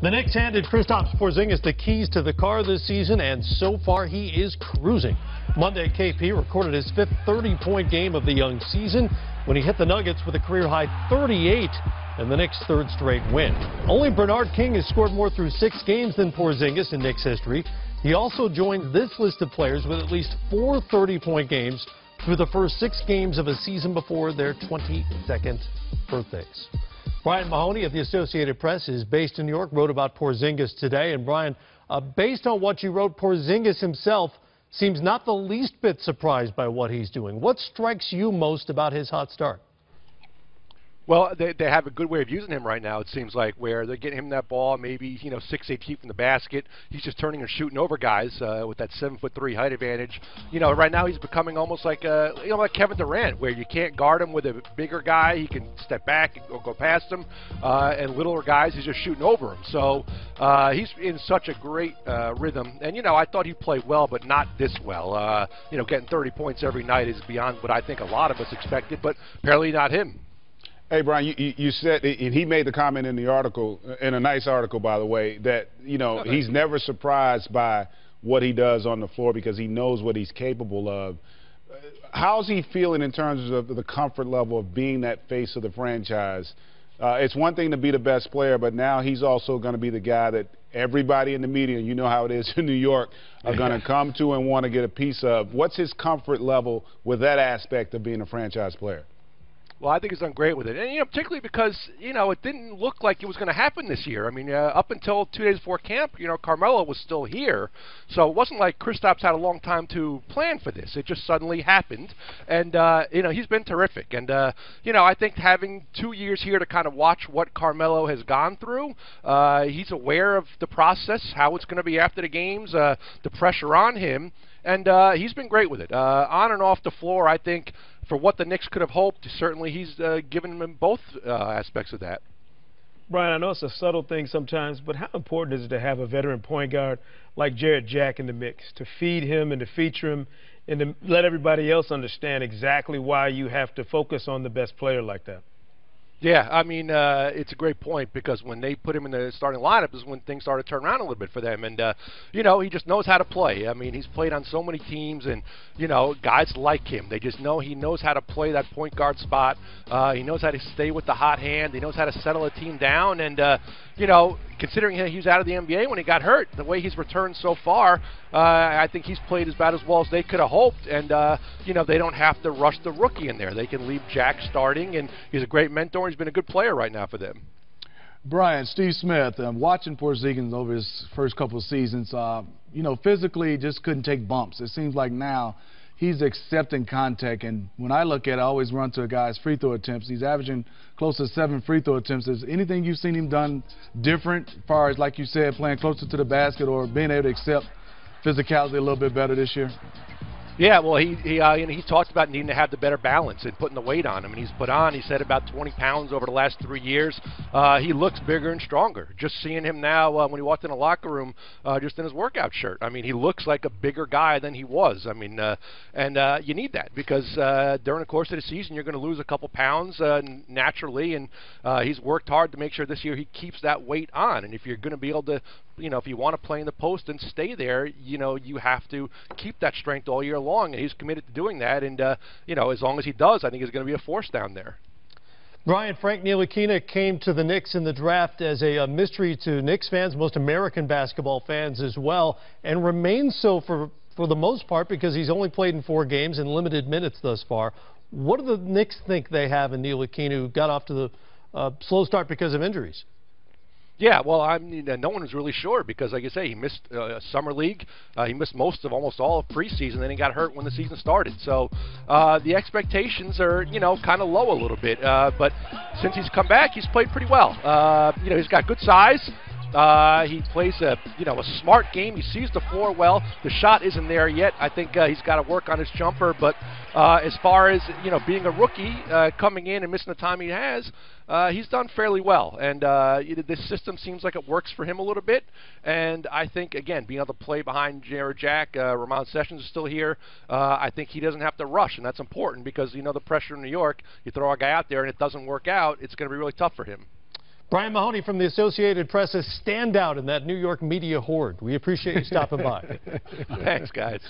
The Knicks handed Kristaps Porzingis the keys to the car this season, and so far he is cruising. Monday, KP recorded his fifth 30-point game of the young season when he hit the Nuggets with a career-high 38 and the Knicks' third straight win. Only Bernard King has scored more through 6 games than Porzingis in Knicks history. He also joined this list of players with at least 4 30-point games through the first 6 games of a season before their 22nd birthdays. Brian Mahoney of the Associated Press is based in New York, wrote about Porzingis today. And Brian, based on what you wrote, Porzingis himself seems not the least bit surprised by what he's doing. What strikes you most about his hot start? Well, they have a good way of using him right now, it seems like, where they're getting him that ball maybe, 6-8 feet from the basket. He's just turning and shooting over guys with that 7'3" height advantage. Right now he's becoming almost like like Kevin Durant, where you can't guard him with a bigger guy. He can step back or go past him, and littler guys, he's just shooting over him. So he's in such a great rhythm. And, I thought he played well, but not this well. Getting 30 points every night is beyond what I think a lot of us expected, but apparently not him. Hey, Brian, you said, and he made the comment in the article, in a nice article, by the way, that, he's never surprised by what he does on the floor because he knows what he's capable of. How's he feeling in terms of the comfort level of being that face of the franchise? It's one thing to be the best player, but now he's also going to be the guy that everybody in the media, you know how it is in New York, are going to come to and want to get a piece of. What's his comfort level with that aspect of being a franchise player? Well, I think he's done great with it. And, particularly because, it didn't look like it was going to happen this year. I mean, up until 2 days before camp, Carmelo was still here. So it wasn't like Kristaps had a long time to plan for this. It just suddenly happened. And, he's been terrific. And, I think having 2 years here to kind of watch what Carmelo has gone through, he's aware of the process, how it's going to be after the games, the pressure on him. And he's been great with it. On and off the floor, I think, for what the Knicks could have hoped, certainly he's given them both aspects of that. Brian, I know it's a subtle thing sometimes, but how important is it to have a veteran point guard like Jarrett Jack in the mix, to feed him and to feature him and to let everybody else understand exactly why you have to focus on the best player like that? Yeah, I mean, it's a great point because when they put him in the starting lineup is when things started to turn around a little bit for them. And, he just knows how to play. I mean, he's played on so many teams and, guys like him. They just know he knows how to play that point guard spot. He knows how to stay with the hot hand. He knows how to settle a team down. And, considering he was out of the NBA when he got hurt, the way he's returned so far, I think he's played about as well as they could have hoped. And, they don't have to rush the rookie in there. They can leave Jack starting, and he's a great mentor. He's been a good player right now for them. Brian, Steve Smith, watching Porzingiz over his first couple of seasons, physically just couldn't take bumps. It seems like now he's accepting contact, and when I look at it, I always run to a guy's free throw attempts. He's averaging close to 7 free throw attempts. Is anything you've seen him done different as far as, like you said, playing closer to the basket or being able to accept physicality a little bit better this year? Yeah, well, he talked about needing to have the better balance and putting the weight on him. And he's put on, he said, about 20 pounds over the last 3 years. He looks bigger and stronger. Just seeing him now when he walked in the locker room, just in his workout shirt. I mean, he looks like a bigger guy than he was. I mean, you need that because during the course of the season, you're going to lose a couple pounds naturally. And he's worked hard to make sure this year he keeps that weight on. And if you're going to be able to, if you want to play in the post and stay there, you have to keep that strength all year long. And he's committed to doing that. And, as long as he does, I think he's going to be a force down there. Brian, Frank Ntilikina came to the Knicks in the draft as a mystery to Knicks fans, most American basketball fans as well, and remains so for the most part because he's only played in 4 games and limited minutes thus far. What do the Knicks think they have in Ntilikina, who got off to the slow start because of injuries? Yeah, well, I mean, no one was really sure because, like I say, he missed summer league. He missed almost all of preseason, then he got hurt when the season started. So the expectations are, kind of low a little bit. But since he's come back, he's played pretty well. He's got good size. He plays a smart game. He sees the floor well. The shot isn't there yet. I think he's got to work on his jumper. But as far as being a rookie coming in and missing the time he has, he's done fairly well. And this system seems like it works for him a little bit. And I think again, being able to play behind Jarrett Jack, Ramon Sessions is still here. I think he doesn't have to rush, and that's important because the pressure in New York. You throw a guy out there and it doesn't work out, it's going to be really tough for him. Brian Mahoney from the Associated Press, a standout in that New York media horde. We appreciate you stopping by. Thanks, guys.